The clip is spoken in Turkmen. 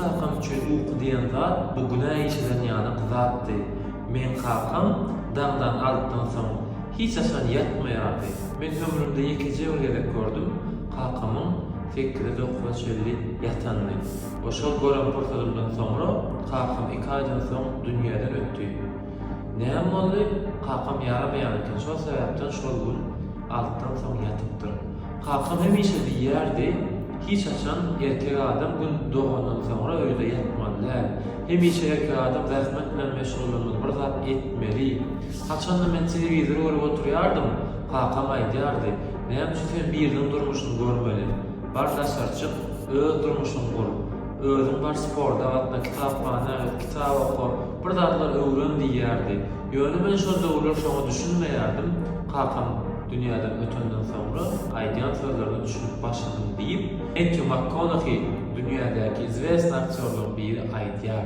kakam üçin uyku diýen zat bu günah işiden ýany gyzatdy. Men kakam dağdan aldıktan soň hiç aşan yatmaýardy. Men ömrümde ýekiji görgelek gördüm. Kakamyň fikri dokwa çölli ýatandy. Oşol gören portalymdan soňra kakam 2 aýdan soň dünýäden ötdi. Näme boldy? Kakam ýaramaýan eken. Şol sebäpden şol gün aldıktan soň ýatypdyr. Kakam hemişe diýerdi, hiç açan erkek adam gün doğandan sonra öýde ýatmaly. Hemişe erkek adam zähmet bilen meşgul bolmaly, bir zat etmeli. Haçanda men telewizor görüp oturýardym, kakam aýdýardy, "Näme üçin sen birden durmuşyny görmeli? Bar daşarçyk, öz durmuşyny gur. Özüň bar sporda, hatda kitapxana, kitap oku, bir zatlar öwren" diýerdi. Ýöne men şol döwürler şoňa düşünmeýärdim. Kakam dünýäden ötenden soňra aýdýan sözlerini düşünüp başladym diýip, Matthew McConaughey dünýädäki izwesli aktyorlaryň biri aýdýar.